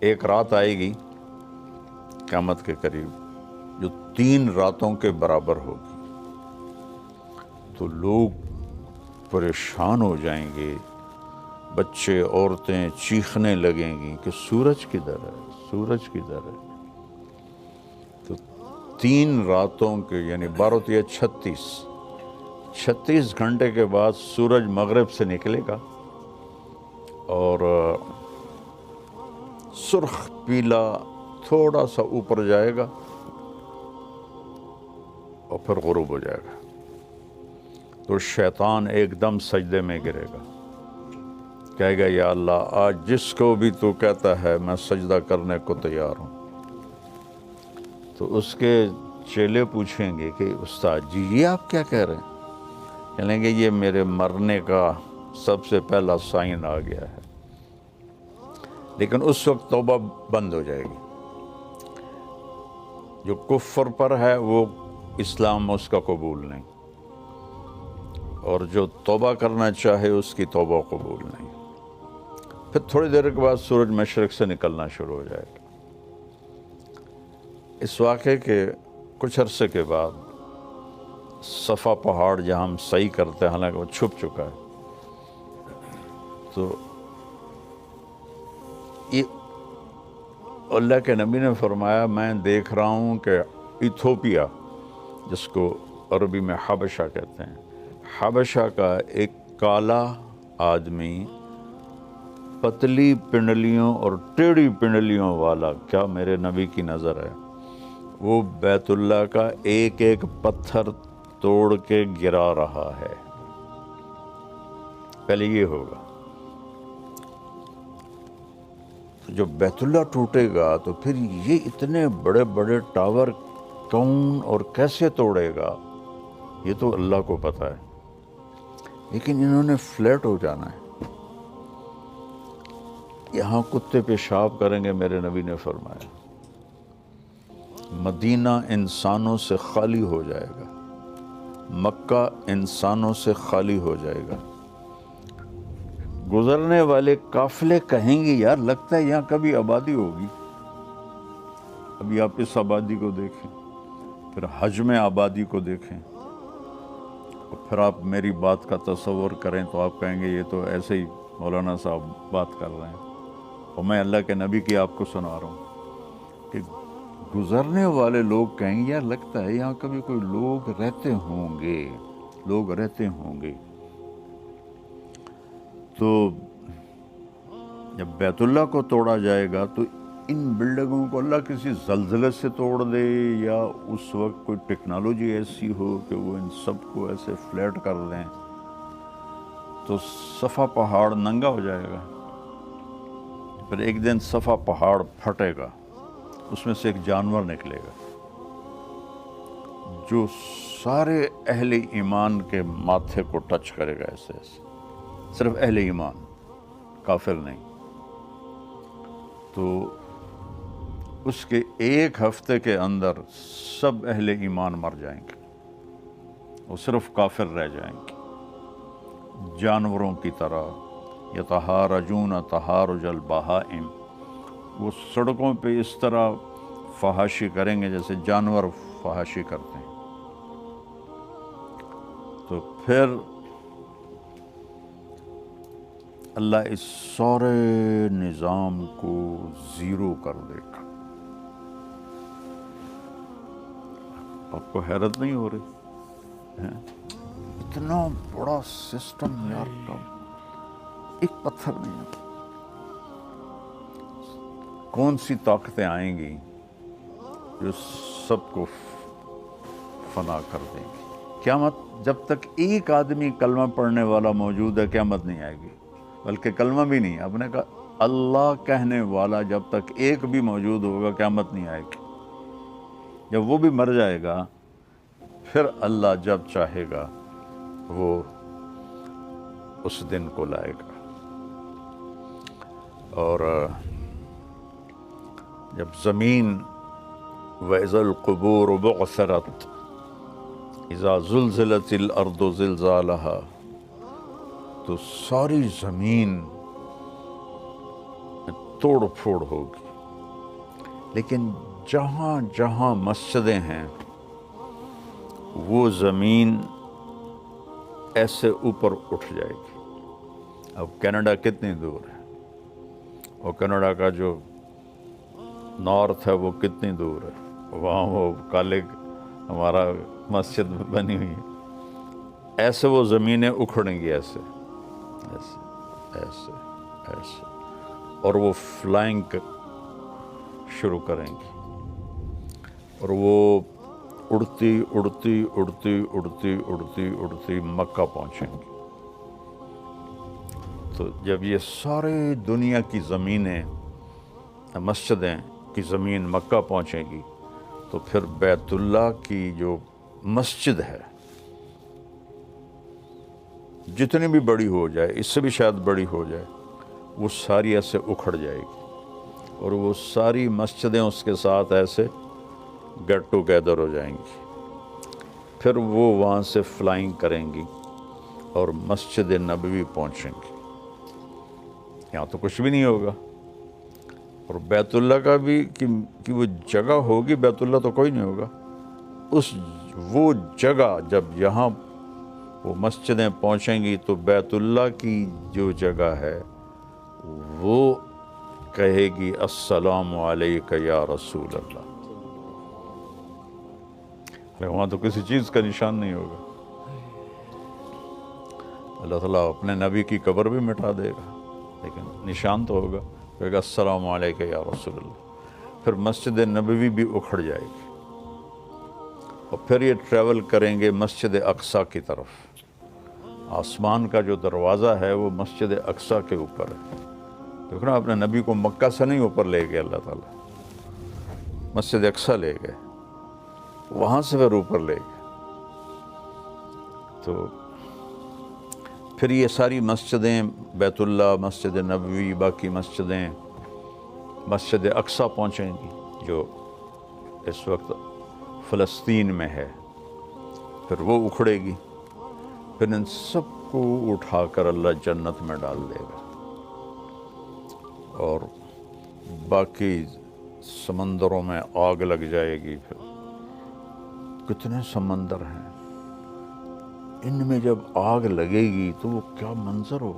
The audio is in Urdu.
ایک رات آئے گی قیامت کے قریب جو 3 راتوں کے برابر ہوگی، تو لوگ پریشان ہو جائیں گے، بچے عورتیں چیخنے لگیں گی کہ سورج کدھر ہے، سورج کدھر ہے۔ تو 3 راتوں کے یعنی 12 یا 36 گھنٹے کے بعد سورج مغرب سے نکلے گا اور سرخ پیلا تھوڑا سا اوپر جائے گا اور پھر غروب ہو جائے گا۔ تو شیطان ایک دم سجدے میں گرے گا، کہے گا یا اللہ آج جس کو بھی تو کہتا ہے میں سجدہ کرنے کو تیار ہوں۔ تو اس کے چیلے پوچھیں گے کہ استاد جی یہ آپ کیا کہہ رہے ہیں؟ کہیں گے یہ میرے مرنے کا سب سے پہلا سائن آ گیا ہے، لیکن اس وقت توبہ بند ہو جائے گی۔ جو کفر پر ہے وہ اسلام اس کا قبول نہیں، اور جو توبہ کرنا چاہے اس کی توبہ قبول نہیں۔ پھر تھوڑی دیر کے بعد سورج مشرق سے نکلنا شروع ہو جائے گا۔ اس واقعے کے کچھ عرصے کے بعد صفا پہاڑ جہاں ہم سعی کرتے ہیں، حالانکہ وہ چھپ چکا ہے، تو یہ اللہ کے نبی نے فرمایا میں دیکھ رہا ہوں کہ ایتھوپیا، جس کو عربی میں حبشہ کہتے ہیں، حبشہ کا ایک کالا آدمی پتلی پنڈلیوں اور ٹیڑھی پنڈلیوں والا، کیا میرے نبی کی نظر ہے، وہ بیت اللہ کا ایک ایک پتھر توڑ کے گرا رہا ہے۔ پہلے یہ ہوگا، جب بیت اللہ ٹوٹے گا تو پھر یہ اتنے بڑے بڑے ٹاور کون اور کیسے توڑے گا، یہ تو اللہ کو پتہ ہے، لیکن انہوں نے فلیٹ ہو جانا ہے۔ یہاں کتے پیشاب کریں گے، میرے نبی نے فرمایا۔ مدینہ انسانوں سے خالی ہو جائے گا، مکہ انسانوں سے خالی ہو جائے گا۔ گزرنے والے قافلے کہیں گے یار لگتا ہے یہاں کبھی آبادی ہوگی۔ ابھی آپ اس آبادی کو دیکھیں، پھر حج میں آبادی کو دیکھیں، اور پھر آپ میری بات کا تصور کریں تو آپ کہیں گے یہ تو ایسے ہی مولانا صاحب بات کر رہے ہیں، اور میں اللہ کے نبی کی آپ کو سنا رہا ہوں کہ گزرنے والے لوگ کہیں گے یار لگتا ہے یہاں کبھی کوئی لوگ رہتے ہوں گے، لوگ رہتے ہوں گے۔ تو جب بیت اللہ کو توڑا جائے گا تو ان بلڈنگوں کو اللہ کسی زلزلے سے توڑ دے، یا اس وقت کوئی ٹیکنالوجی ایسی ہو کہ وہ ان سب کو ایسے فلیٹ کر دیں، تو صفا پہاڑ ننگا ہو جائے گا۔ پھر ایک دن صفا پہاڑ پھٹے گا، اس میں سے ایک جانور نکلے گا جو سارے اہل ایمان کے ماتھے کو ٹچ کرے گا، ایسے ایسے، صرف اہل ایمان، کافر نہیں۔ تو اس کے 1 ہفتے کے اندر سب اہل ایمان مر جائیں گے، وہ صرف کافر رہ جائیں گے، جانوروں کی طرح۔ یتہارجون تہارج البہائم، وہ سڑکوں پہ اس طرح فحاشی کریں گے جیسے جانور فحاشی کرتے ہیں۔ تو پھر اللہ اس سارے نظام کو زیرو کر دے گا۔ آپ کو حیرت نہیں ہو رہی؟ اتنا بڑا سسٹم یار کا ایک پتھر نہیں ہے۔ کون سی طاقتیں آئیں گی جو سب کو فنا کر دیں گی؟ قیامت جب تک ایک آدمی کلمہ پڑھنے والا موجود ہے قیامت نہیں آئے گی، بلکہ کلمہ بھی نہیں، آپ نے کہا اللہ کہنے والا جب تک ایک بھی موجود ہوگا قیامت نہیں آئے گی۔ جب وہ بھی مر جائے گا پھر اللہ جب چاہے گا وہ اس دن کو لائے گا۔ اور جب زمین وَإِذَا الْقُبُورُ بُعْثِرَتْ اذا زلزلت الارض زلزالها، تو ساری زمین توڑ پھوڑ ہوگی، لیکن جہاں جہاں مسجدیں ہیں وہ زمین ایسے اوپر اٹھ جائے گی. اب کینیڈا کتنی دور ہے، اور کینیڈا کا جو نارتھ ہے وہ کتنی دور ہے، وہاں وہ کالے ہمارا مسجد بنی ہوئی ہے. ایسے وہ زمینیں اکھڑیں گی، ایسے ایسے ایسے ایسے، اور وہ فلائنگ شروع کریں گی، اور وہ اڑتی اڑتی اڑتی اڑتی اڑتی اڑتی مکہ پہنچیں گی. تو جب یہ ساری دنیا کی زمینیں، مسجدیں کی زمین مکہ پہنچے گی، تو پھر بیت اللہ کی جو مسجد ہے جتنی بھی بڑی ہو جائے، اس سے بھی شاید بڑی ہو جائے، وہ ساری ایسے اکھڑ جائے گی، اور وہ ساری مسجدیں اس کے ساتھ ایسے گیٹ ٹوگیدر ہو جائیں گی. پھر وہ وہاں سے فلائنگ کریں گی اور مسجد نبوی پہنچیں گی. یہاں تو کچھ بھی نہیں ہوگا، اور بیت اللہ کا بھی کہ وہ جگہ ہوگی، بیت اللہ تو کوئی نہیں ہوگا. وہ جگہ جب یہاں وہ مسجدیں پہنچیں گی تو بیت اللہ کی جو جگہ ہے وہ کہے گی السلام علیک یا رسول اللہ. وہاں تو کسی چیز کا نشان نہیں ہوگا. اللہ تعالیٰ اپنے نبی کی قبر بھی مٹا دے گا، لیکن نشان تو ہوگا، کہے گا السلام علیک یا رسول اللہ. پھر مسجد نبوی بھی اکھڑ جائے گی، اور پھر یہ ٹریول کریں گے مسجد اقصیٰ کی طرف. آسمان کا جو دروازہ ہے وہ مسجد اقصیٰ کے اوپر ہے. دیکھو نا، اپنے نبی کو مکہ سے نہیں اوپر لے گئے اللہ تعالیٰ، مسجد اقصیٰ لے گئے، وہاں سے پھر اوپر لے گئے. تو پھر یہ ساری مسجدیں، بیت اللہ، مسجد نبوی، باقی مسجدیں مسجد اقصیٰ پہنچیں گی جو اس وقت فلسطین میں ہے. پھر وہ اکھڑے گی، پھر ان سب کو اٹھا کر اللہ جنت میں ڈال دے گا، اور باقی سمندروں میں آگ لگ جائے گی. پھر کتنے سمندر ہیں، ان میں جب آگ لگے گی تو وہ کیا منظر ہو.